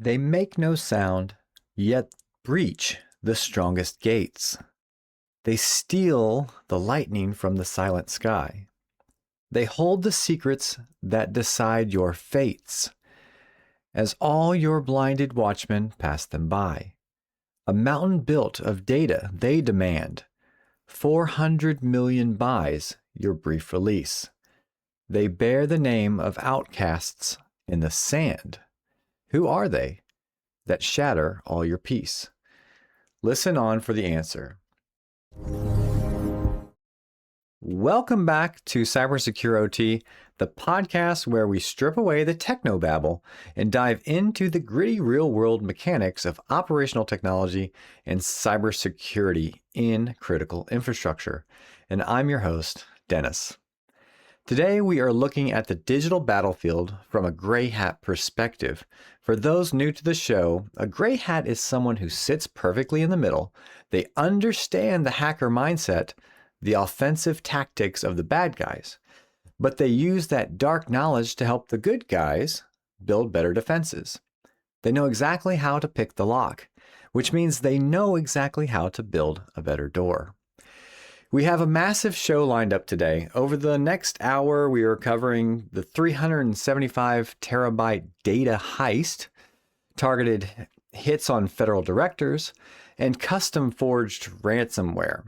They make no sound, yet breach the strongest gates. They steal the lightning from the silent sky. They hold the secrets that decide your fates, as all your blinded watchmen pass them by. A mountain built of data they demand. 400 million buys your brief release. They bear the name of outcasts in the sand. Who are they that shatter all your peace? Listen on for the answer. Welcome back to CyberSecureOT, the podcast where we strip away the technobabble and dive into the gritty real-world mechanics of operational technology and cybersecurity in critical infrastructure. And I'm your host, Dennis. Today, we are looking at the digital battlefield from a gray hat perspective. For those new to the show, a gray hat is someone who sits perfectly in the middle. They understand the hacker mindset, the offensive tactics of the bad guys, but they use that dark knowledge to help the good guys build better defenses. They know exactly how to pick the lock, which means they know exactly how to build a better door. We have a massive show lined up today. Over the next hour, we are covering the 375 terabyte data heist, targeted hits on federal directors, and custom forged ransomware.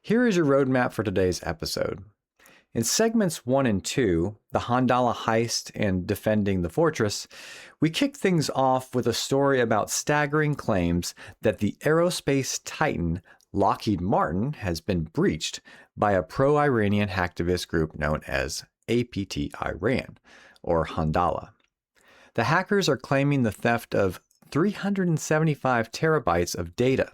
Here is your roadmap for today's episode. In segments 1 and 2, the Handala heist and defending the fortress, we kick things off with a story about staggering claims that the aerospace titan Lockheed Martin has been breached by a pro-Iranian hacktivist group known as APT Iran, or Handala. The hackers are claiming the theft of 375 terabytes of data,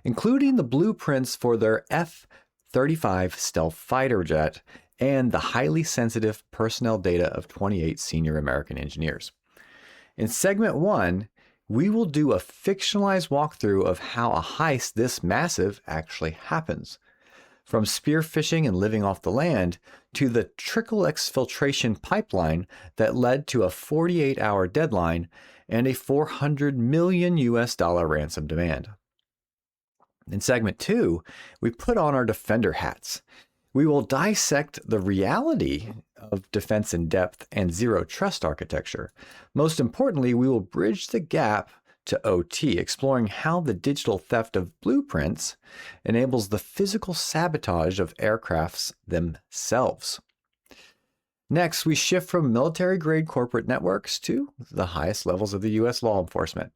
including the blueprints for their F-35 stealth fighter jet and the highly sensitive personnel data of 28 senior American engineers. In segment 1, we will do a fictionalized walkthrough of how a heist this massive actually happens. From spear phishing and living off the land to the trickle exfiltration pipeline that led to a 48-hour deadline and a $400 million ransom demand. In segment 2, we put on our defender hats. We will dissect the reality of defense in depth and zero trust architecture. Most importantly, we will bridge the gap to OT, exploring how the digital theft of blueprints enables the physical sabotage of aircrafts themselves. Next, we shift from military-grade corporate networks to the highest levels of the U.S. law enforcement.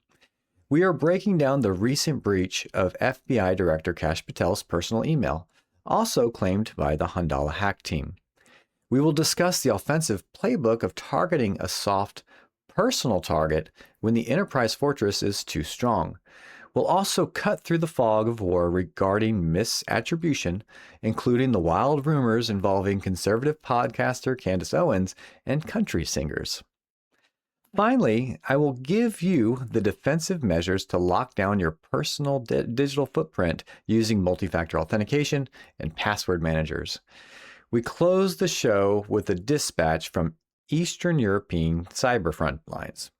We are breaking down the recent breach of FBI Director Kash Patel's personal email, also claimed by the Handala hack team. We will discuss the offensive playbook of targeting a soft, personal target when the enterprise fortress is too strong. We'll also cut through the fog of war regarding misattribution, including the wild rumors involving conservative podcaster Candace Owens and country singers. Finally, I will give you the defensive measures to lock down your personal digital footprint using multi-factor authentication and password managers. We close the show with a dispatch from Eastern European cyber front lines.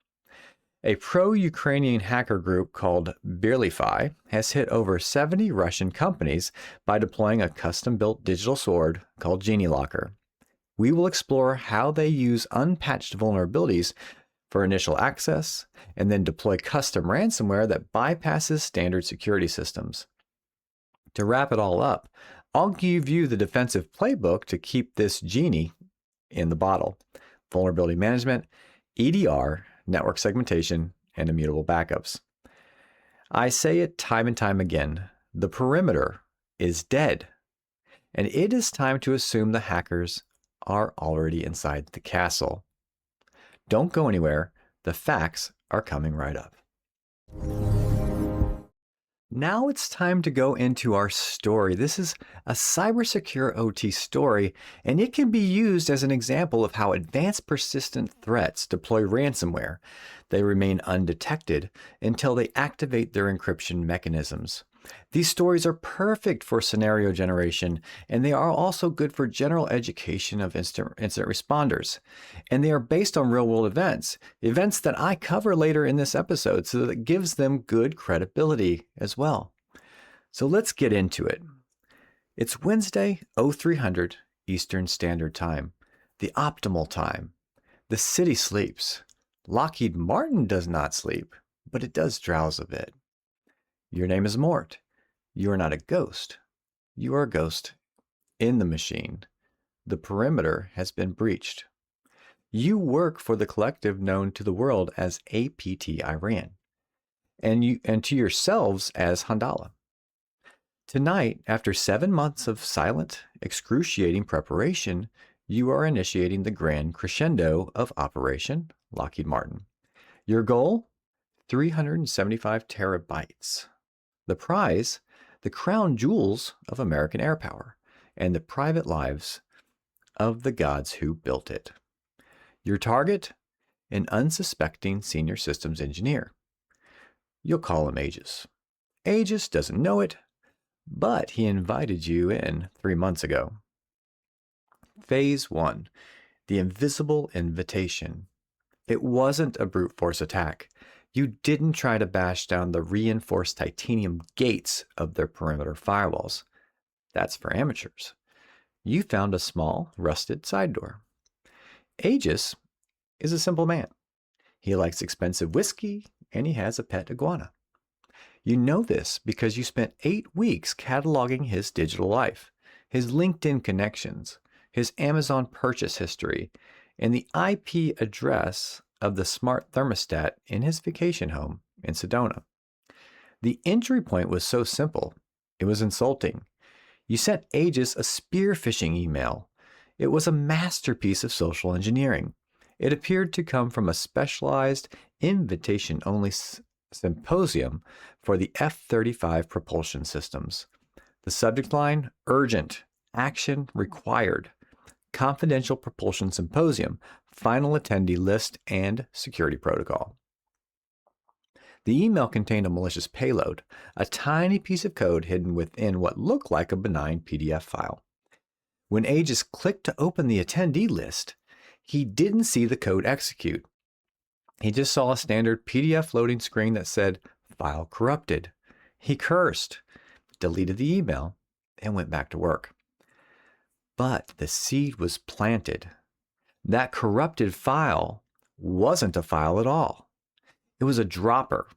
A pro-Ukrainian hacker group called Bearlyfy has hit over 70 Russian companies by deploying a custom-built digital sword called Genielocker. We will explore how they use unpatched vulnerabilities for initial access, and then deploy custom ransomware that bypasses standard security systems. To wrap it all up, I'll give you the defensive playbook to keep this genie in the bottle: vulnerability management, EDR, network segmentation, and immutable backups. I say it time and time again, the perimeter is dead, and it is time to assume the hackers are already inside the castle. Don't go anywhere. The facts are coming right up. Now it's time to go into our story. This is a CyberSecureOT story, and it can be used as an example of how advanced persistent threats deploy ransomware. They remain undetected until they activate their encryption mechanisms. These stories are perfect for scenario generation, and they are also good for general education of incident responders. And they are based on real-world events that I cover later in this episode, so that it gives them good credibility as well. So let's get into it. It's Wednesday, 0300 Eastern Standard Time, the optimal time. The city sleeps. Lockheed Martin does not sleep, but it does drowse a bit. Your name is Mort. You are not a ghost. You are a ghost in the machine. The perimeter has been breached. You work for the collective known to the world as APT Iran, and to yourselves as Handala. Tonight, after 7 months of silent, excruciating preparation, you are initiating the grand crescendo of Operation Lockheed Martin. Your goal? 375 terabytes. The prize? The crown jewels of American air power and the private lives of the gods who built it. Your target? An unsuspecting senior systems engineer. You'll call him Aegis. Aegis doesn't know it, but he invited you in 3 months ago. Phase 1, the invisible invitation. It wasn't a brute force attack. You didn't try to bash down the reinforced titanium gates of their perimeter firewalls. That's for amateurs. You found a small, rusted side door. Aegis is a simple man. He likes expensive whiskey, and he has a pet iguana. You know this because you spent 8 weeks cataloging his digital life, his LinkedIn connections, his Amazon purchase history, and the IP address of the smart thermostat in his vacation home in Sedona. The entry point was so simple, it was insulting. You sent Aegis a spear phishing email. It was a masterpiece of social engineering. It appeared to come from a specialized invitation-only symposium for the F-35 propulsion systems. The subject line, urgent, action required, confidential propulsion symposium, final attendee list, and security protocol. The email contained a malicious payload, a tiny piece of code hidden within what looked like a benign PDF file. When Aegis clicked to open the attendee list, he didn't see the code execute. He just saw a standard PDF loading screen that said, "File corrupted." He cursed, deleted the email, and went back to work. But the seed was planted. That corrupted file wasn't a file at all. It was a dropper.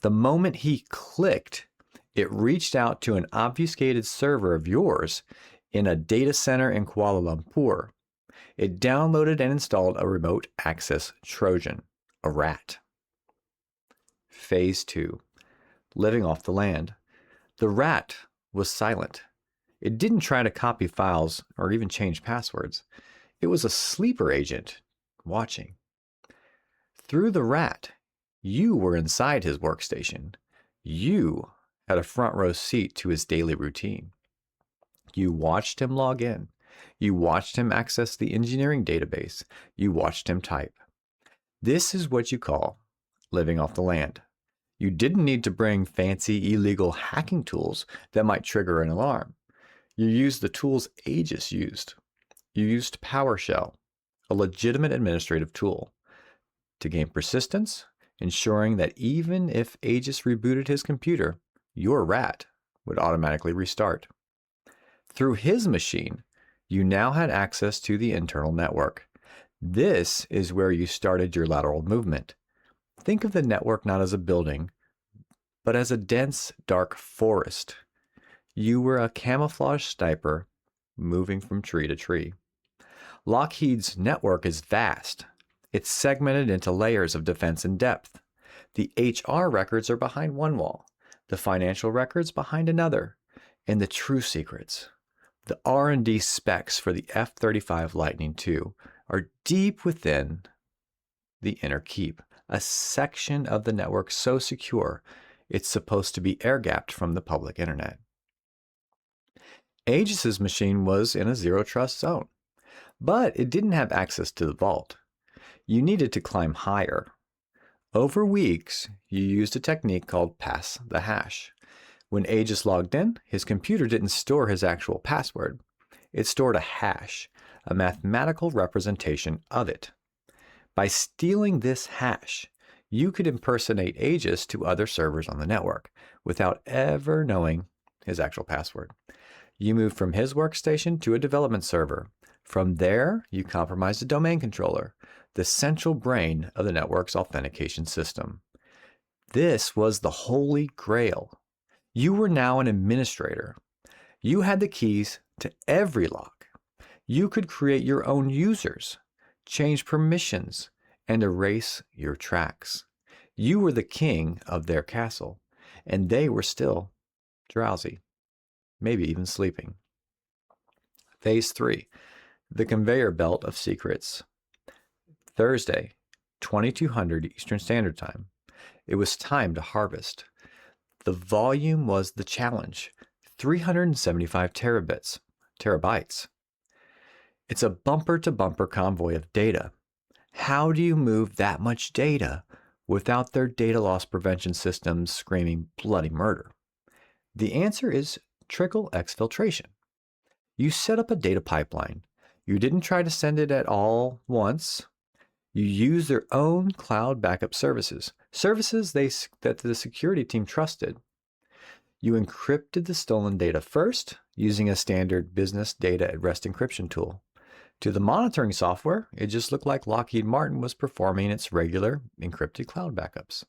The moment he clicked, it reached out to an obfuscated server of yours in a data center in Kuala Lumpur. It downloaded and installed a remote access Trojan, a rat. Phase 2, living off the land. The rat was silent. It didn't try to copy files or even change passwords. It was a sleeper agent watching. Through the rat, you were inside his workstation. You had a front row seat to his daily routine. You watched him log in. You watched him access the engineering database. You watched him type. This is what you call living off the land. You didn't need to bring fancy illegal hacking tools that might trigger an alarm. You used the tools Aegis used. You used PowerShell, a legitimate administrative tool, to gain persistence, ensuring that even if Aegis rebooted his computer, your rat would automatically restart. Through his machine, you now had access to the internal network. This is where you started your lateral movement. Think of the network not as a building, but as a dense, dark forest. You were a camouflage sniper moving from tree to tree. Lockheed's network is vast. It's segmented into layers of defense and depth. The HR records are behind one wall, the financial records behind another, and the true secrets, the R&D specs for the F-35 Lightning II, are deep within the inner keep, a section of the network so secure it's supposed to be air-gapped from the public internet. Aegis's machine was in a zero-trust zone, but it didn't have access to the vault. You needed to climb higher. Over weeks, you used a technique called pass the hash. When Aegis logged in, his computer didn't store his actual password. It stored a hash, a mathematical representation of it. By stealing this hash, you could impersonate Aegis to other servers on the network without ever knowing his actual password. You moved from his workstation to a development server. From there, you compromised the domain controller, the central brain of the network's authentication system. This was the holy grail. You were now an administrator. You had the keys to every lock. You could create your own users, change permissions, and erase your tracks. You were the king of their castle, and they were still drowsy, maybe even sleeping. Phase 3, the conveyor belt of secrets. Thursday, 2200 Eastern Standard Time. It was time to harvest. The volume was the challenge, 375 terabytes. It's a bumper-to-bumper convoy of data. How do you move that much data without their data loss prevention systems screaming bloody murder? The answer is trickle exfiltration. You set up a data pipeline. You didn't try to send it at all once. You use their own cloud backup services that the security team trusted. You encrypted the stolen data first using a standard business data at rest encryption tool. To the monitoring software, it just looked like Lockheed Martin was performing its regular encrypted cloud backups.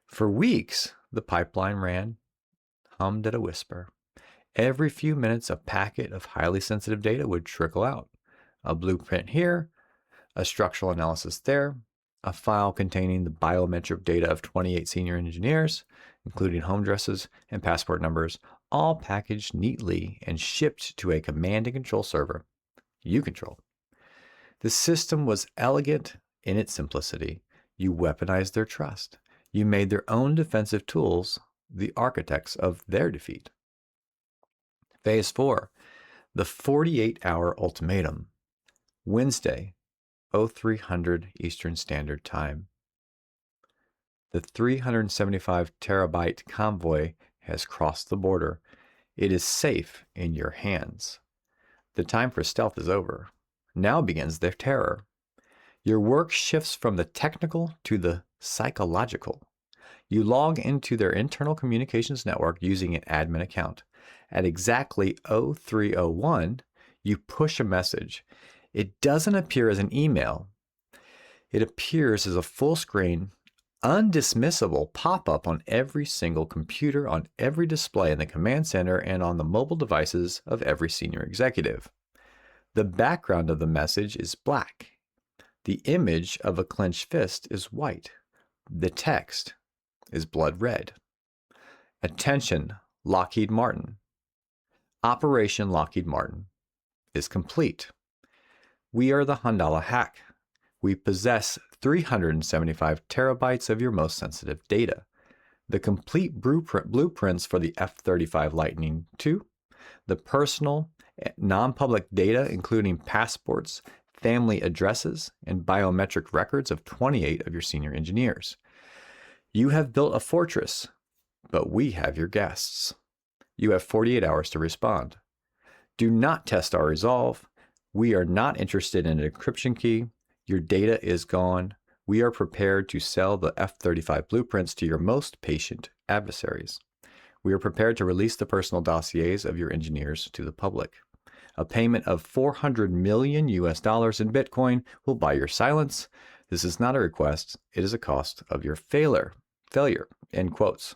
For weeks, the pipeline hummed at a whisper. Every few minutes, a packet of highly sensitive data would trickle out. A blueprint here, a structural analysis there, a file containing the biometric data of 28 senior engineers, including home addresses and passport numbers, all packaged neatly and shipped to a command and control server you control. The system was elegant in its simplicity. You weaponized their trust. You made their own defensive tools the architects of their defeat. Phase 4, the 48-hour ultimatum. Wednesday, 0300 Eastern Standard Time. The 375 terabyte convoy has crossed the border. It is safe in your hands. The time for stealth is over. Now begins their terror. Your work shifts from the technical to the psychological. You log into their internal communications network using an admin account. At exactly 0301, you push a message. It doesn't appear as an email. It appears as a full screen, undismissible pop-up on every single computer, on every display in the command center, and on the mobile devices of every senior executive. The background of the message is black. The image of a clenched fist is white. The text is blood red. Attention, Lockheed Martin. Operation Lockheed Martin is complete. We are the Handala hack. We possess 375 terabytes of your most sensitive data. The complete blueprints for the F-35 Lightning II, the personal, non-public data including passports, family addresses, and biometric records of 28 of your senior engineers. You have built a fortress, but we have your guests. You have 48 hours to respond. Do not test our resolve. We are not interested in an encryption key. Your data is gone. We are prepared to sell the F-35 blueprints to your most patient adversaries. We are prepared to release the personal dossiers of your engineers to the public. A payment of $400 million in Bitcoin will buy your silence. This is not a request. It is a cost of your failure. End quotes.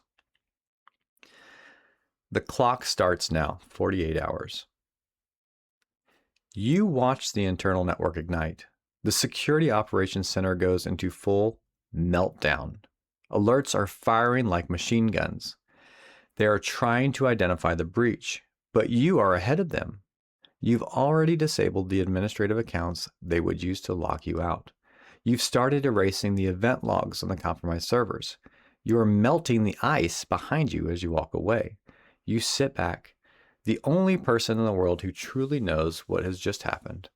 The clock starts now, 48 hours. You watch the internal network ignite. The Security Operations Center goes into full meltdown. Alerts are firing like machine guns. They are trying to identify the breach, but you are ahead of them. You've already disabled the administrative accounts they would use to lock you out. You've started erasing the event logs on the compromised servers. You are melting the ice behind you as you walk away. You sit back, the only person in the world who truly knows what has just happened.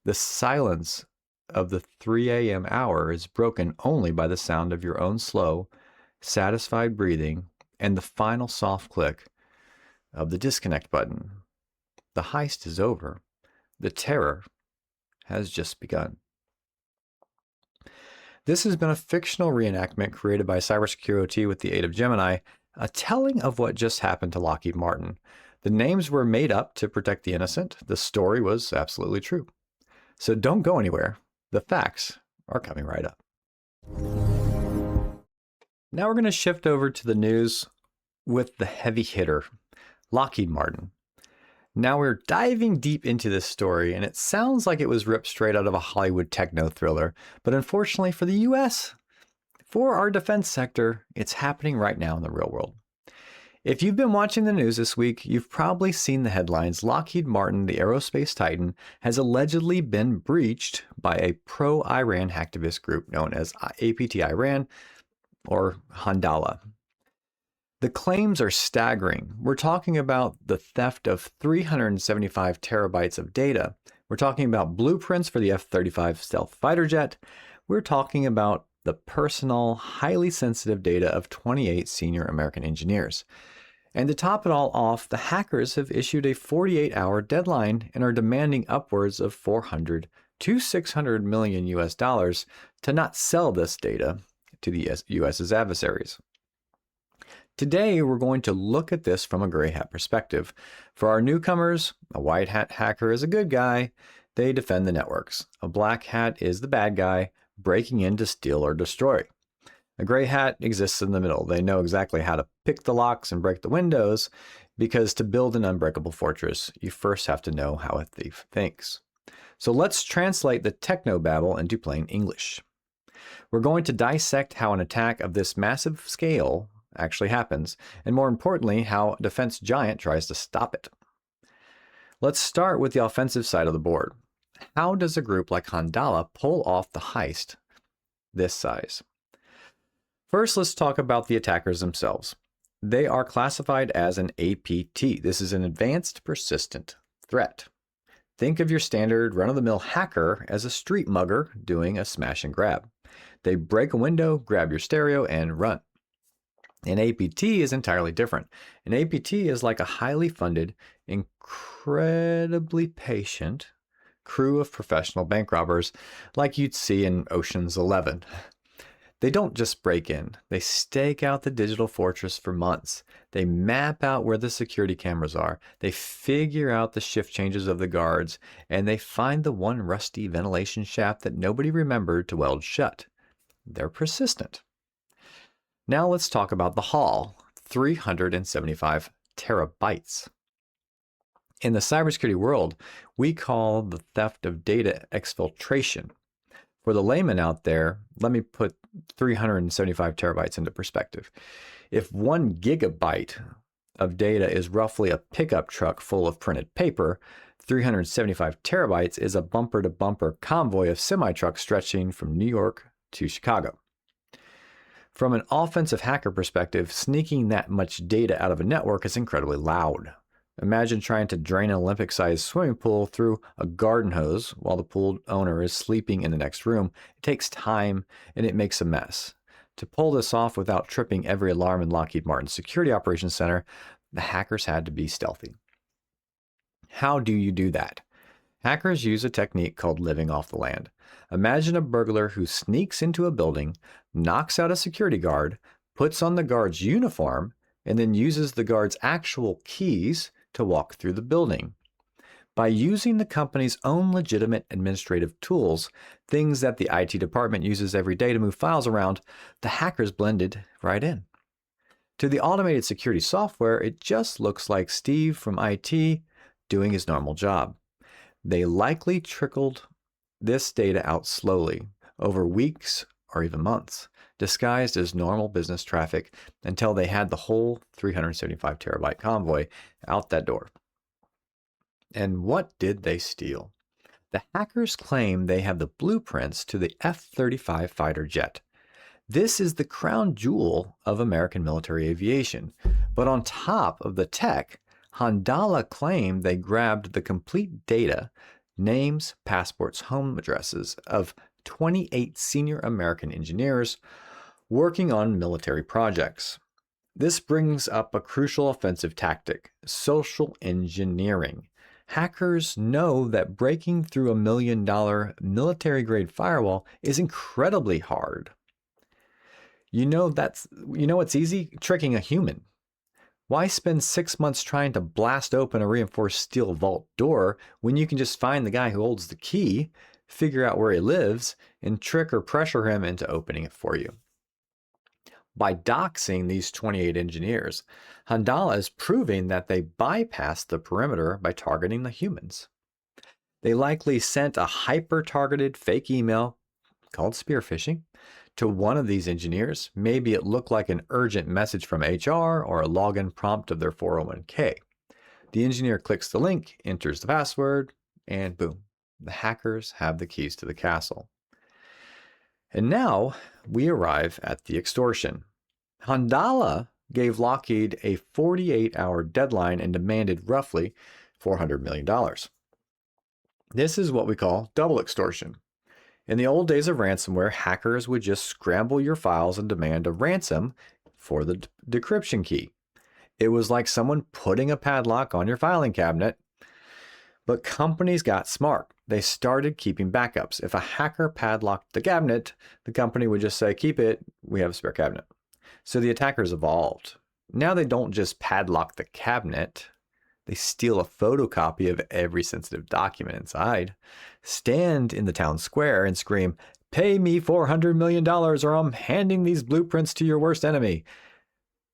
The silence of the 3 a.m. hour is broken only by the sound of your own slow, satisfied breathing and the final soft click of the disconnect button. The heist is over. The terror has just begun. This has been a fictional reenactment created by CyberSecureOT with the aid of Gemini, a telling of what just happened to Lockheed Martin. The names were made up to protect the innocent. The story was absolutely true. So don't go anywhere. The facts are coming right up. Now we're going to shift over to the news with the heavy hitter, Lockheed Martin. Now we're diving deep into this story, and it sounds like it was ripped straight out of a Hollywood techno thriller, but unfortunately for the US, for our defense sector, it's happening right now in the real world. If you've been watching the news this week, you've probably seen the headlines. Lockheed Martin, the aerospace titan, has allegedly been breached by a pro-Iran hacktivist group known as APT Iran, or Handala. The claims are staggering. We're talking about the theft of 375 terabytes of data. We're talking about blueprints for the F-35 stealth fighter jet. We're talking about the personal, highly sensitive data of 28 senior American engineers. And to top it all off, the hackers have issued a 48-hour deadline and are demanding upwards of $400 to $600 million US dollars to not sell this data to the US's adversaries. Today, we're going to look at this from a gray hat perspective. For our newcomers, a white hat hacker is a good guy. They defend the networks. A black hat is the bad guy, breaking in to steal or destroy. A gray hat exists in the middle. They know exactly how to pick the locks and break the windows, because to build an unbreakable fortress, you first have to know how a thief thinks. So let's translate the technobabble into plain English. We're going to dissect how an attack of this massive scale actually happens, and more importantly, how a defense giant tries to stop it. Let's start with the offensive side of the board. How does a group like Handala pull off the heist this size? First, let's talk about the attackers themselves. They are classified as an APT. This is an advanced persistent threat. Think of your standard run-of-the-mill hacker as a street mugger doing a smash and grab. They break a window, grab your stereo, and run. An APT is entirely different. An APT is like a highly funded, incredibly patient crew of professional bank robbers like you'd see in Ocean's 11. They don't just break in. They stake out the digital fortress for months. They map out where the security cameras are. They figure out the shift changes of the guards, and they find the one rusty ventilation shaft that nobody remembered to weld shut. They're persistent. Now let's talk about the haul, 375 terabytes. In the cybersecurity world, we call the theft of data exfiltration. For the layman out there, let me put 375 terabytes into perspective. If 1 gigabyte of data is roughly a pickup truck full of printed paper, 375 terabytes is a bumper-to-bumper convoy of semi-trucks stretching from New York to Chicago. From an offensive hacker perspective, sneaking that much data out of a network is incredibly loud. Imagine trying to drain an Olympic-sized swimming pool through a garden hose while the pool owner is sleeping in the next room. It takes time and it makes a mess. To pull this off without tripping every alarm in Lockheed Martin's Security Operations Center, the hackers had to be stealthy. How do you do that? Hackers use a technique called living off the land. Imagine a burglar who sneaks into a building, knocks out a security guard, puts on the guard's uniform, and then uses the guard's actual keys to walk through the building. By using the company's own legitimate administrative tools, things that the IT department uses every day to move files around, the hackers blended right in. To the automated security software, it just looks like Steve from IT doing his normal job. They likely trickled this data out slowly, over weeks or even months, disguised as normal business traffic until they had the whole 375 terabyte convoy out that door. And what did they steal? The hackers claim they have the blueprints to the F-35 fighter jet. This is the crown jewel of American military aviation. But on top of the tech, Handala claimed they grabbed the complete data, names, passports, home addresses of 28 senior American engineers working on military projects. This brings up a crucial offensive tactic: social engineering. Hackers know that breaking through $1 million military-grade firewall is incredibly hard. You know what's easy? Tricking a human. Why spend 6 months trying to blast open a reinforced steel vault door when you can just find the guy who holds the key, figure out where he lives, and trick or pressure him into opening it for you? By doxing these 28 engineers, Handala is proving that they bypassed the perimeter by targeting the humans. They likely sent a hyper-targeted fake email called spear phishing to one of these engineers. Maybe it looked like an urgent message from HR or a login prompt of their 401k. The engineer clicks the link, enters the password, and boom, the hackers have the keys to the castle. And now we arrive at the extortion. Handala gave Lockheed a 48-hour deadline and demanded roughly $400 million. This is what we call double extortion. In the old days of ransomware, hackers would just scramble your files and demand a ransom for the decryption key. It was like someone putting a padlock on your filing cabinet. But companies got smart. They started keeping backups. If a hacker padlocked the cabinet, the company would just say, "Keep it, we have a spare cabinet." So the attackers evolved. Now they don't just padlock the cabinet. They steal a photocopy of every sensitive document inside, stand in the town square and scream, "Pay me $400 million or I'm handing these blueprints to your worst enemy."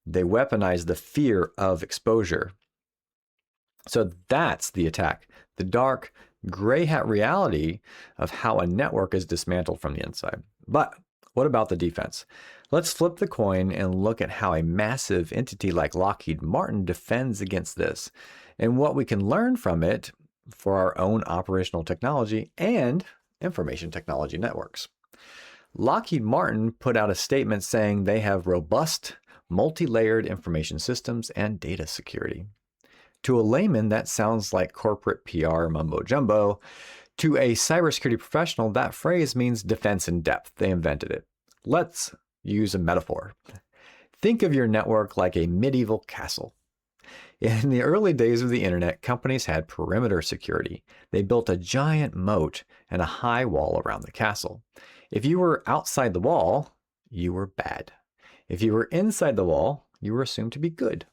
They weaponize the fear of exposure. So that's the attack, the dark, gray hat reality of how a network is dismantled from the inside. But what about the defense? Let's flip the coin and look at how a massive entity like Lockheed Martin defends against this, and what we can learn from it for our own operational technology and information technology networks. Lockheed Martin put out a statement saying they have robust, multi-layered information systems and data security. To a layman, that sounds like corporate PR mumbo jumbo. To a cybersecurity professional, that phrase means defense in depth. They invented it. Let's use a metaphor. Think of your network like a medieval castle. In the early days of the internet, companies had perimeter security. They built a giant moat and a high wall around the castle. If you were outside the wall, you were bad. If you were inside the wall, you were assumed to be good.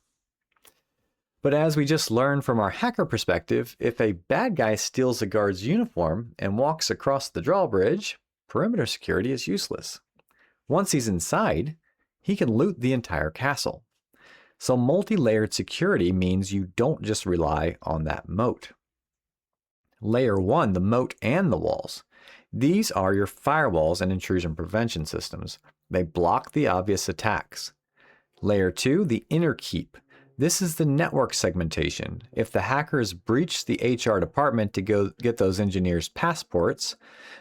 But as we just learned from our hacker perspective, if a bad guy steals a guard's uniform and walks across the drawbridge, perimeter security is useless. Once he's inside, he can loot the entire castle. So multi-layered security means you don't just rely on that moat. Layer 1, the moat and the walls. These are your firewalls and intrusion prevention systems. They block the obvious attacks. Layer 2, the inner keep. This is the network segmentation. If the hackers breach the HR department to go get those engineers' passports,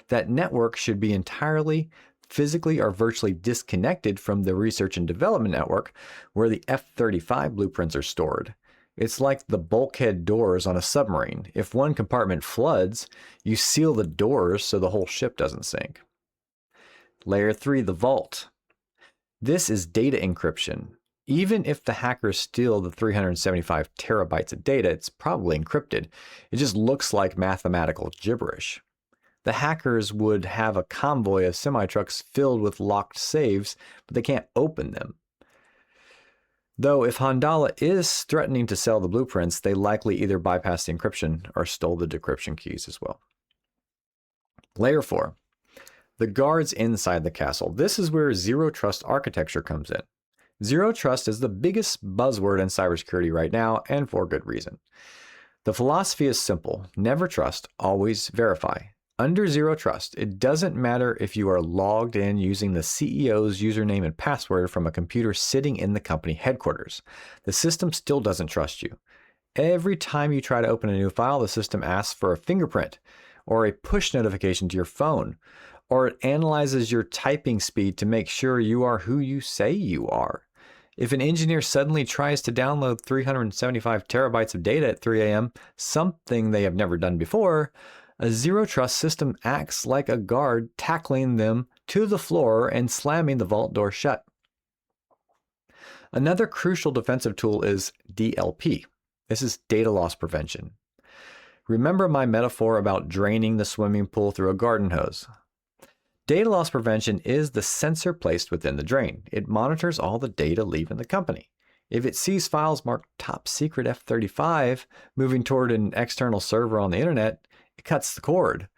that network should be entirely physically or virtually disconnected from the research and development network where the F-35 blueprints are stored. It's like the bulkhead doors on a submarine. If one compartment floods, you seal the doors so the whole ship doesn't sink. Layer 3, the vault. This is data encryption. Even if the hackers steal the 375 terabytes of data, it's probably encrypted. It just looks like mathematical gibberish. The hackers would have a convoy of semi-trucks filled with locked safes, but they can't open them. Though if Handala is threatening to sell the blueprints, they likely either bypassed the encryption or stole the decryption keys as well. Layer 4, the guards inside the castle. This is where zero trust architecture comes in. Zero trust is the biggest buzzword in cybersecurity right now, and for good reason. The philosophy is simple: never trust, always verify. Under zero trust, it doesn't matter if you are logged in using the CEO's username and password from a computer sitting in the company headquarters. The system still doesn't trust you. Every time you try to open a new file, the system asks for a fingerprint or a push notification to your phone, or it analyzes your typing speed to make sure you are who you say you are. If an engineer suddenly tries to download 375 terabytes of data at 3 a.m., something they have never done before, a zero trust system acts like a guard tackling them to the floor and slamming the vault door shut. Another crucial defensive tool is DLP. This is data loss prevention. Remember my metaphor about draining the swimming pool through a garden hose? Data loss prevention is the sensor placed within the drain. It monitors all the data leaving the company. If it sees files marked top secret F-35 moving toward an external server on the internet, it cuts the cord.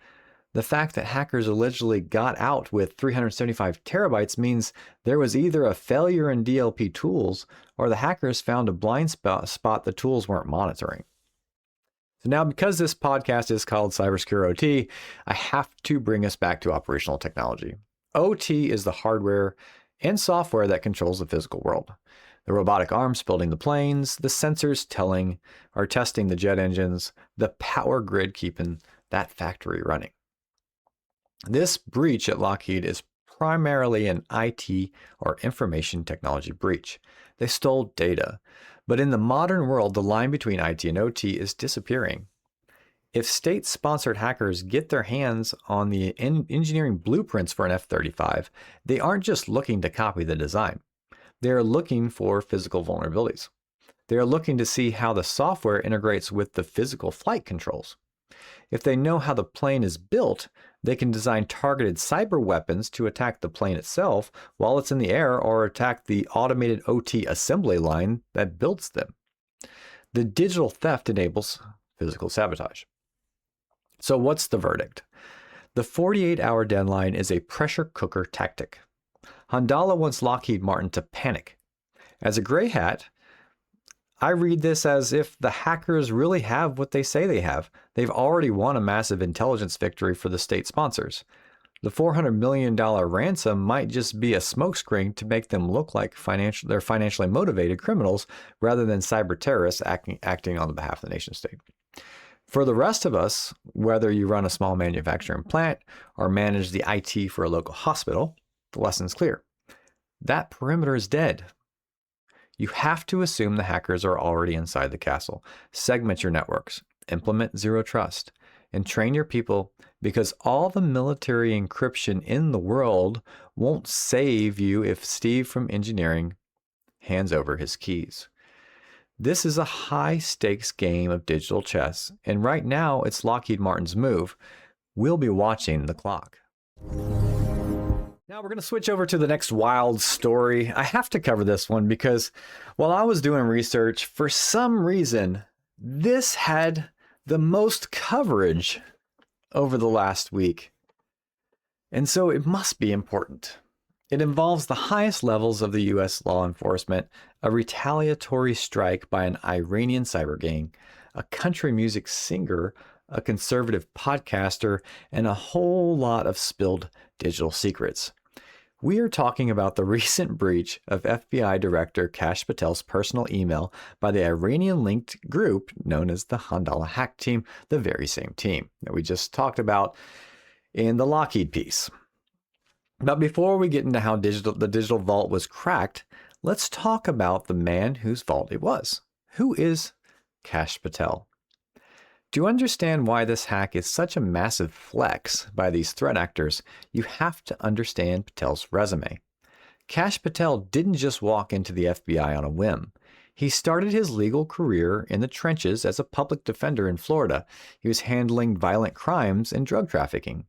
The fact that hackers allegedly got out with 375 terabytes means there was either a failure in DLP tools or the hackers found a blind spot the tools weren't monitoring. So now, because this podcast is called CyberSecureOT, I have to bring us back to operational technology. OT is the hardware and software that controls the physical world. The robotic arms building the planes, the sensors testing the jet engines, the power grid keeping that factory running. This breach at Lockheed is primarily an IT or information technology breach. They stole data. But in the modern world, the line between IT and OT is disappearing. If state-sponsored hackers get their hands on the engineering blueprints for an F-35, they aren't just looking to copy the design. They are looking for physical vulnerabilities. They are looking to see how the software integrates with the physical flight controls. If they know how the plane is built, they can design targeted cyber weapons to attack the plane itself while it's in the air or attack the automated OT assembly line that builds them. The digital theft enables physical sabotage. So what's the verdict? The 48-hour deadline is a pressure cooker tactic. Handala wants Lockheed Martin to panic. As a gray hat, I read this as if the hackers really have what they say they have. They've already won a massive intelligence victory for the state sponsors. The $400 million ransom might just be a smokescreen to make them look like they're financially motivated criminals rather than cyber terrorists acting on behalf of the nation state. For the rest of us, whether you run a small manufacturing plant or manage the IT for a local hospital, the lesson's clear. That perimeter is dead. You have to assume the hackers are already inside the castle. Segment your networks, implement zero trust, and train your people, because all the military encryption in the world won't save you if Steve from engineering hands over his keys. This is a high-stakes game of digital chess, and right now it's Lockheed Martin's move. We'll be watching the clock. Now we're going to switch over to the next wild story. I have to cover this one because while I was doing research, for some reason, this had the most coverage over the last week. And so it must be important. It involves the highest levels of the U.S. law enforcement, a retaliatory strike by an Iranian cyber gang, a country music singer, a conservative podcaster, and a whole lot of spilled digital secrets. We are talking about the recent breach of FBI Director Kash Patel's personal email by the Iranian-linked group known as the Handala hack team, the very same team that we just talked about in the Lockheed piece. But before we get into how the digital vault was cracked, let's talk about the man whose vault it was. Who is Kash Patel? To understand why this hack is such a massive flex by these threat actors, you have to understand Patel's resume. Kash Patel didn't just walk into the FBI on a whim. He started his legal career in the trenches as a public defender in Florida. He was handling violent crimes and drug trafficking.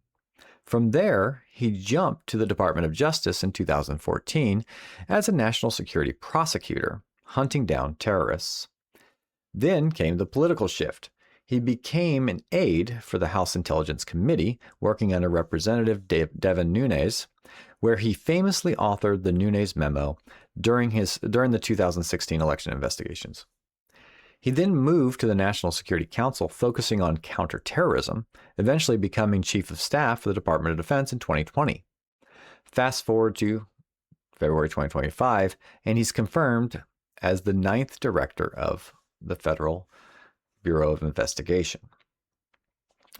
From there, he jumped to the Department of Justice in 2014 as a national security prosecutor, hunting down terrorists. Then came the political shift. He became an aide for the House Intelligence Committee, working under Representative Devin Nunes, where he famously authored the Nunes memo during the 2016 election investigations. He then moved to the National Security Council, focusing on counterterrorism, eventually becoming Chief of Staff for the Department of Defense in 2020. Fast forward to February 2025, and he's confirmed as the 9th Director of the Federal Bureau of Investigation.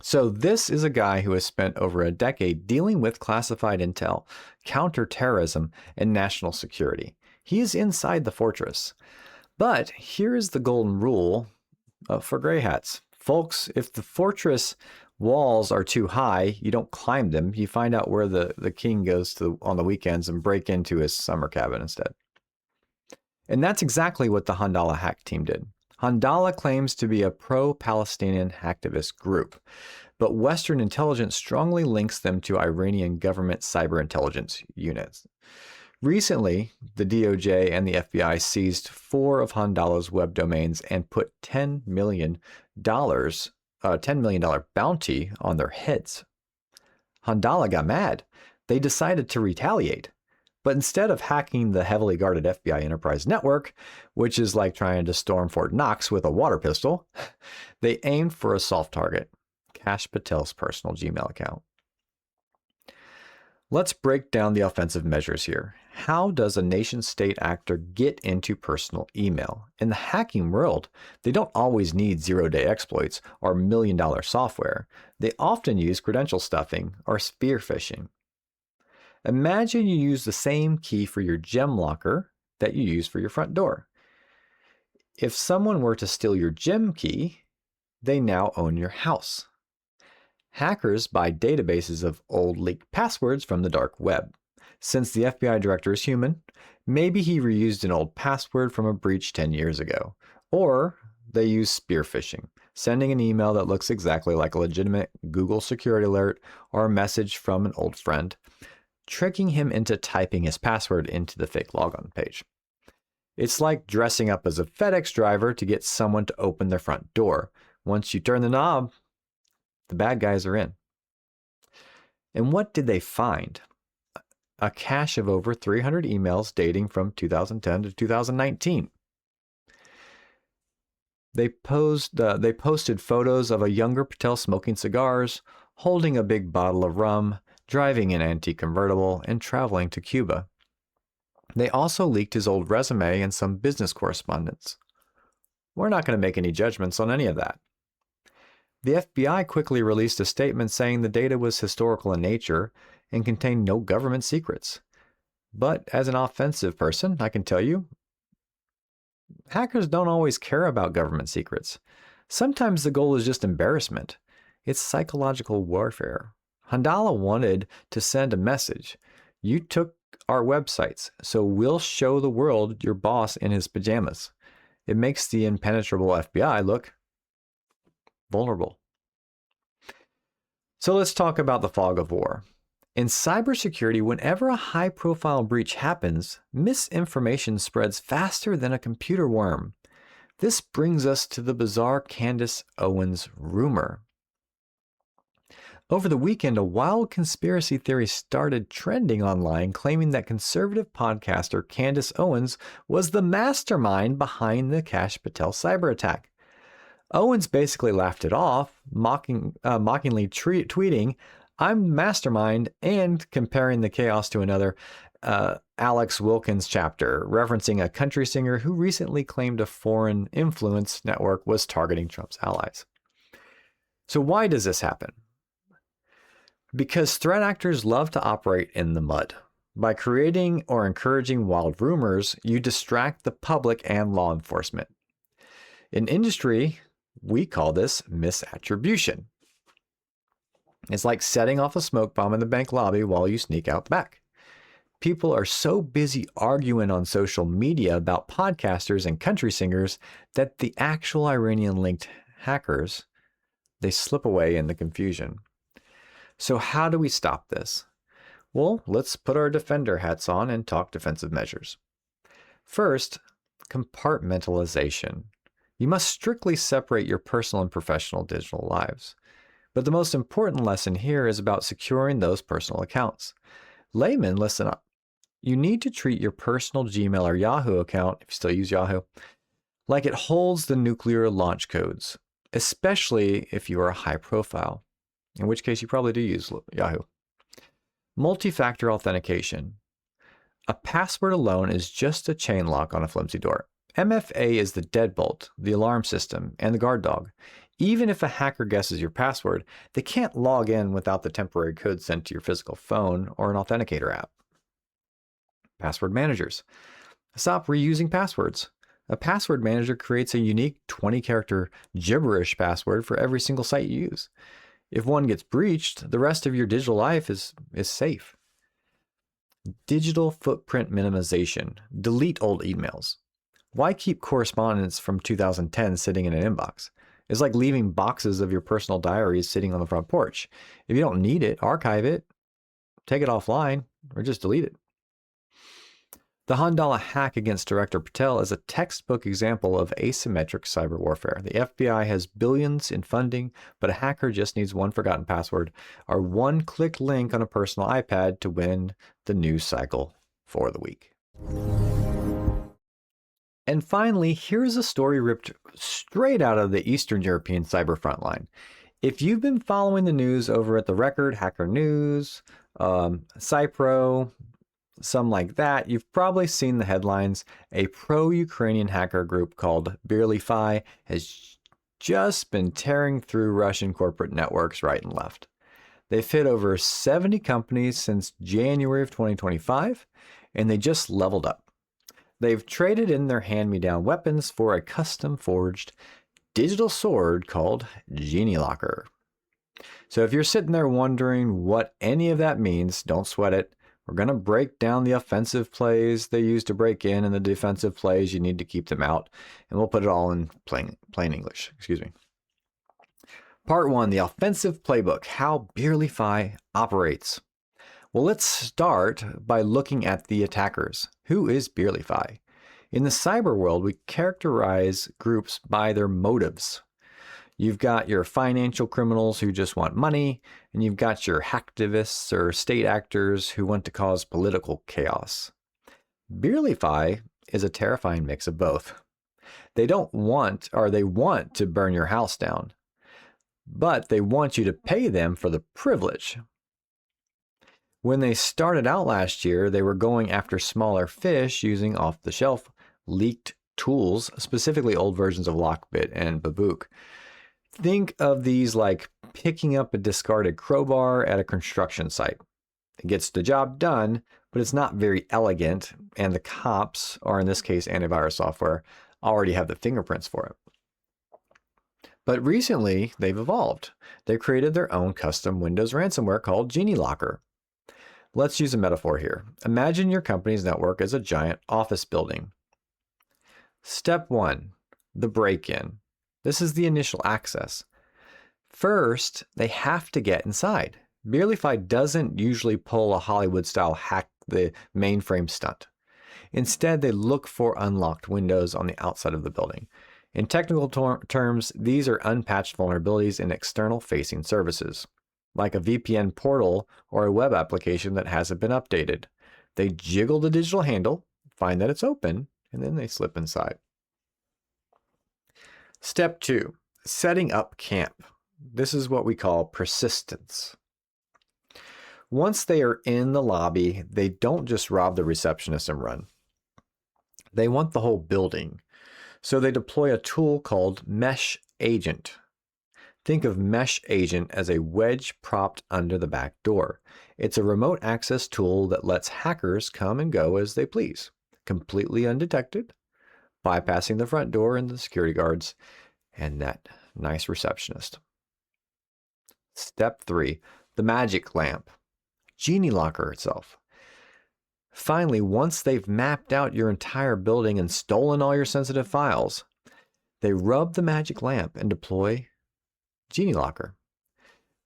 So this is a guy who has spent over a decade dealing with classified intel, counterterrorism, and national security. He is inside the fortress. But here is the golden rule for gray hats. Folks, if the fortress walls are too high, you don't climb them. You find out where the king goes to on the weekends and break into his summer cabin instead. And that's exactly what the Handala hack team did. Handala claims to be a pro-Palestinian hacktivist group, but Western intelligence strongly links them to Iranian government cyber intelligence units. Recently, the DOJ and the FBI seized 4 of Handala's web domains and put $10 million bounty on their heads. Handala got mad. They decided to retaliate. But instead of hacking the heavily guarded FBI enterprise network, which is like trying to storm Fort Knox with a water pistol, they aimed for a soft target, Kash Patel's personal Gmail account. Let's break down the offensive measures here. How does a nation-state actor get into personal email? In the hacking world, they don't always need zero-day exploits or million-dollar software. They often use credential stuffing or spear phishing. Imagine you use the same key for your gem locker that you use for your front door. If someone were to steal your gem key, they now own your house. Hackers buy databases of old leaked passwords from the dark web. Since the FBI director is human, maybe he reused an old password from a breach 10 years ago. Or they use spear phishing, sending an email that looks exactly like a legitimate Google security alert or a message from an old friend, tricking him into typing his password into the fake logon page. It's like dressing up as a FedEx driver to get someone to open their front door. Once you turn the knob, the bad guys are in. And what did they find? A cache of over 300 emails dating from 2010 to 2019. They posted photos of a younger Patel smoking cigars, holding a big bottle of rum, driving an antique convertible, and traveling to Cuba. They also leaked his old resume and some business correspondence. We're not going to make any judgments on any of that. The FBI quickly released a statement saying the data was historical in nature and contained no government secrets. But as an offensive person, I can tell you, hackers don't always care about government secrets. Sometimes the goal is just embarrassment. It's psychological warfare. Handala wanted to send a message. You took our websites, so we'll show the world your boss in his pajamas. It makes the impenetrable FBI look vulnerable. So let's talk about the fog of war. In cybersecurity, whenever a high-profile breach happens, misinformation spreads faster than a computer worm. This brings us to the bizarre Candace Owens rumor. Over the weekend, a wild conspiracy theory started trending online, claiming that conservative podcaster Candace Owens was the mastermind behind the Kash Patel cyber attack. Owens basically laughed it off, mockingly tweeting, "I'm the mastermind," and comparing the chaos to another Alex Wilkins chapter, referencing a country singer who recently claimed a foreign influence network was targeting Trump's allies. So why does this happen? Because threat actors love to operate in the mud. By creating or encouraging wild rumors, you distract the public and law enforcement. In industry, we call this misattribution. It's like setting off a smoke bomb in the bank lobby while you sneak out the back. People are so busy arguing on social media about podcasters and country singers that the actual Iranian-linked hackers, they slip away in the confusion. So how do we stop this? Well, let's put our defender hats on and talk defensive measures. First, compartmentalization. You must strictly separate your personal and professional digital lives. But the most important lesson here is about securing those personal accounts. Laymen, listen up. You need to treat your personal Gmail or Yahoo account, if you still use Yahoo, like it holds the nuclear launch codes, especially if you are high profile, in which case you probably do use Yahoo. Multi-factor authentication. A password alone is just a chain lock on a flimsy door. MFA is the deadbolt, the alarm system, and the guard dog. Even if a hacker guesses your password, they can't log in without the temporary code sent to your physical phone or an authenticator app. Password managers. Stop reusing passwords. A password manager creates a unique 20-character gibberish password for every single site you use. If one gets breached, the rest of your digital life is safe. Digital footprint minimization. Delete old emails. Why keep correspondence from 2010 sitting in an inbox? It's like leaving boxes of your personal diaries sitting on the front porch. If you don't need it, archive it, take it offline, or just delete it. The Handala hack against Director Patel is a textbook example of asymmetric cyber warfare. The FBI has billions in funding, but a hacker just needs one forgotten password or one-click link on a personal iPad to win the news cycle for the week. And finally, here's a story ripped straight out of the Eastern European cyber frontline. If you've been following the news over at The Record, Hacker News, Cypro, some like that, you've probably seen the headlines. A pro-Ukrainian hacker group called Bearlyfy has just been tearing through Russian corporate networks right and left. They've hit over 70 companies since January of 2025, and they just leveled up. They've traded in their hand-me-down weapons for a custom-forged digital sword called Genielocker. So if you're sitting there wondering what any of that means, don't sweat it. We're going to break down the offensive plays they use to break in and the defensive plays you need to keep them out. And we'll put it all in plain English. Part 1, the offensive playbook, how Bearlyfy operates. Well, let's start by looking at the attackers. Who is Bearlyfy? In the cyber world, we characterize groups by their motives. You've got your financial criminals who just want money, and you've got your hacktivists or state actors who want to cause political chaos. Bearlyfy is a terrifying mix of both. They want to burn your house down, but they want you to pay them for the privilege. When they started out last year, they were going after smaller fish using off-the-shelf leaked tools, specifically old versions of Lockbit and Babook. Think of these like picking up a discarded crowbar at a construction site. It gets the job done, but it's not very elegant, and the cops, or in this case antivirus software, already have the fingerprints for it. But recently, they've evolved. They created their own custom Windows ransomware called Genielocker. Let's use a metaphor here. Imagine your company's network as a giant office building. Step 1, the break-in. This is the initial access. First, they have to get inside. Bearlyfy doesn't usually pull a Hollywood-style hack the mainframe stunt. Instead, they look for unlocked windows on the outside of the building. In technical terms, these are unpatched vulnerabilities in external-facing services, like a VPN portal or a web application that hasn't been updated. They jiggle the digital handle, find that it's open, and then they slip inside. Step 2, setting up camp. This is what we call persistence. Once they are in the lobby, they don't just rob the receptionist and run. They want the whole building. So they deploy a tool called Mesh Agent. Think of Mesh Agent as a wedge propped under the back door. It's a remote access tool that lets hackers come and go as they please, completely undetected, bypassing the front door and the security guards and that nice receptionist. Step 3, the magic lamp. Genielocker itself. Finally, once they've mapped out your entire building and stolen all your sensitive files, they rub the magic lamp and deploy Genielocker.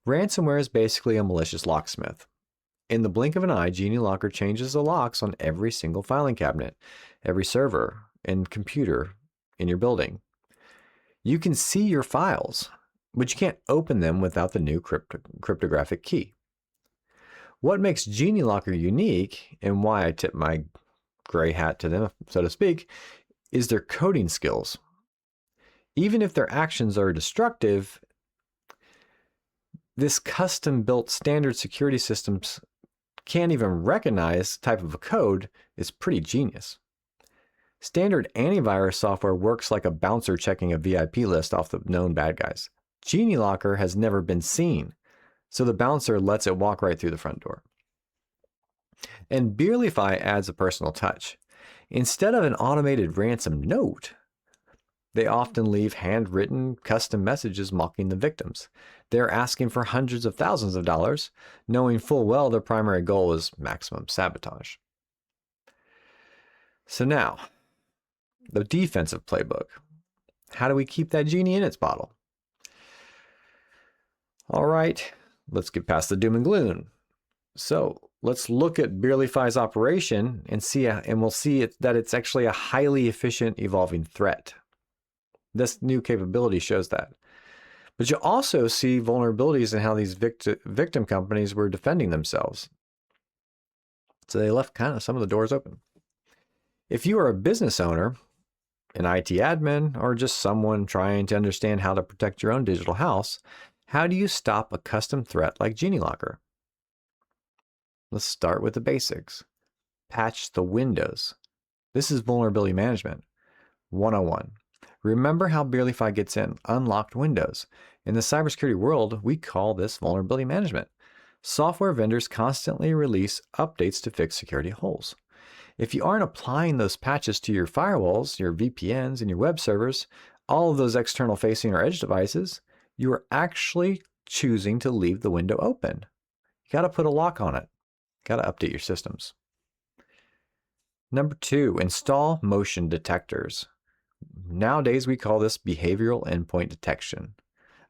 Ransomware is basically a malicious locksmith. In the blink of an eye, Genielocker changes the locks on every single filing cabinet, every server and computer in your building. You can see your files, but you can't open them without the new cryptographic key. What makes Genielocker unique, and why I tip my gray hat to them, so to speak, is their coding skills. Even if their actions are destructive, this custom-built standard security systems can't even recognize type of a code is pretty genius. Standard antivirus software works like a bouncer checking a VIP list off the known bad guys. Genielocker has never been seen, so the bouncer lets it walk right through the front door. And Bearlyfy adds a personal touch. Instead of an automated ransom note, they often leave handwritten custom messages mocking the victims. They're asking for hundreds of thousands of dollars, knowing full well their primary goal is maximum sabotage. So now, the defensive playbook. How do we keep that genie in its bottle? All right, let's get past the doom and gloom. So let's look at Bearlyfy's operation and we'll see that it's actually a highly efficient evolving threat. This new capability shows that. But you'll also see vulnerabilities in how these victim companies were defending themselves. So they left kind of some of the doors open. If you are a business owner, an IT admin, or just someone trying to understand how to protect your own digital house, how do you stop a custom threat like Genielocker? Let's start with the basics. Patch the windows. This is vulnerability management 101. Remember how Bearlyfy gets in unlocked windows. In the cybersecurity world, we call this vulnerability management. Software vendors constantly release updates to fix security holes. If you aren't applying those patches to your firewalls, your VPNs, and your web servers, all of those external facing or edge devices, you are actually choosing to leave the window open. You got to put a lock on it. Got to update your systems. Number 2, install motion detectors. Nowadays, we call this behavioral endpoint detection.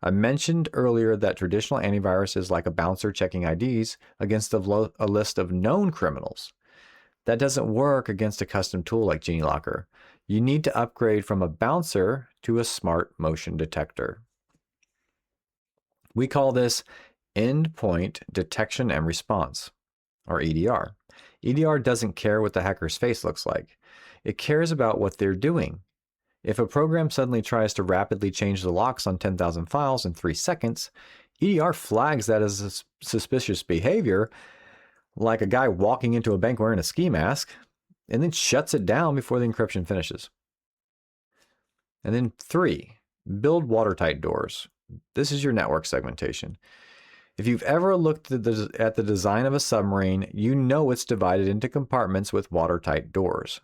I mentioned earlier that traditional antivirus is like a bouncer checking IDs against a list of known criminals. That doesn't work against a custom tool like Genielocker. You need to upgrade from a bouncer to a smart motion detector. We call this endpoint detection and response, or EDR. EDR doesn't care what the hacker's face looks like. It cares about what they're doing. If a program suddenly tries to rapidly change the locks on 10,000 files in 3 seconds, EDR flags that as suspicious behavior, like a guy walking into a bank wearing a ski mask, and then shuts it down before the encryption finishes. And then 3, build watertight doors. This is your network segmentation. If you've ever looked at the design of a submarine, you know it's divided into compartments with watertight doors.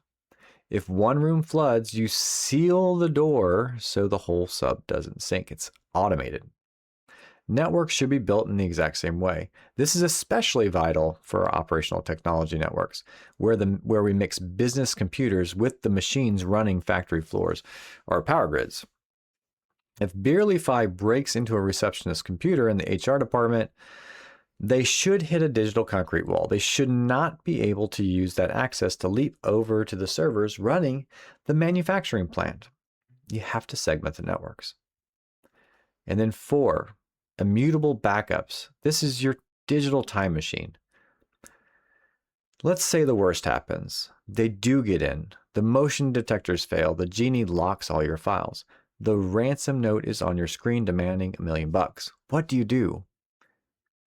If one room floods, you seal the door so the whole sub doesn't sink. It's automated. Networks should be built in the exact same way. This is especially vital for our operational technology networks, where we mix business computers with the machines running factory floors or power grids. If Bearlyfy breaks into a receptionist's computer in the HR department, they should hit a digital concrete wall. They should not be able to use that access to leap over to the servers running the manufacturing plant. You have to segment the networks. And then 4, immutable backups. This is your digital time machine. Let's say the worst happens. They do get in. The motion detectors fail. The Genie locks all your files. The ransom note is on your screen demanding $1 million. What do?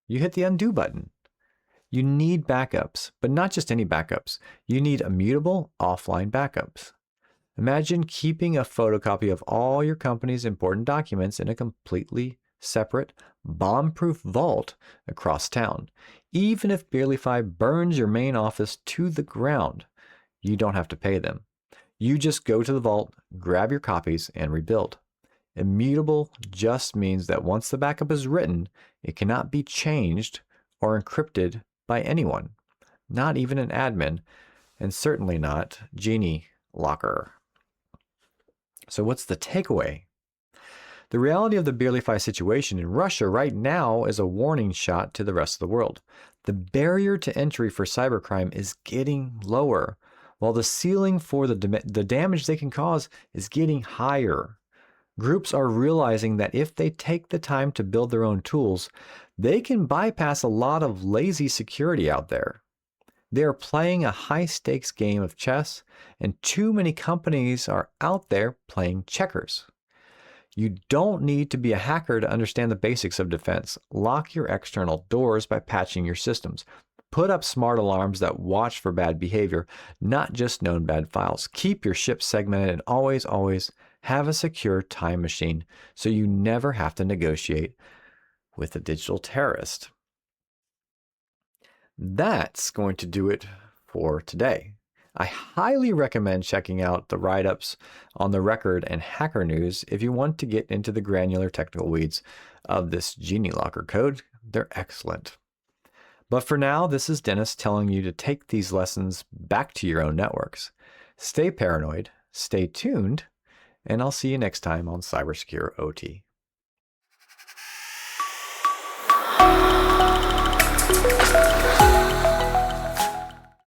You hit the undo button. You need backups, but not just any backups. You need immutable offline backups. Imagine keeping a photocopy of all your company's important documents in a completely separate, bomb-proof vault across town. Even if Bearlyfy burns your main office to the ground, you don't have to pay them. You just go to the vault, grab your copies, and rebuild. Immutable just means that once the backup is written, it cannot be changed or encrypted by anyone, not even an admin, and certainly not Genielocker. So what's the takeaway? The reality of the Bearlyfy situation in Russia right now is a warning shot to the rest of the world. The barrier to entry for cybercrime is getting lower, while the ceiling for the damage they can cause is getting higher. Groups are realizing that if they take the time to build their own tools, they can bypass a lot of lazy security out there. They are playing a high-stakes game of chess, and too many companies are out there playing checkers. You don't need to be a hacker to understand the basics of defense. Lock your external doors by patching your systems. Put up smart alarms that watch for bad behavior, not just known bad files. Keep your ship segmented and always have a secure time machine so you never have to negotiate with a digital terrorist. That's going to do it for today. I highly recommend checking out the write-ups on the Record and Hacker News if you want to get into the granular technical weeds of this Genielocker code. They're excellent. But for now, this is Dennis telling you to take these lessons back to your own networks. Stay paranoid, Stay tuned, and I'll see you next time on CyberSecureOT.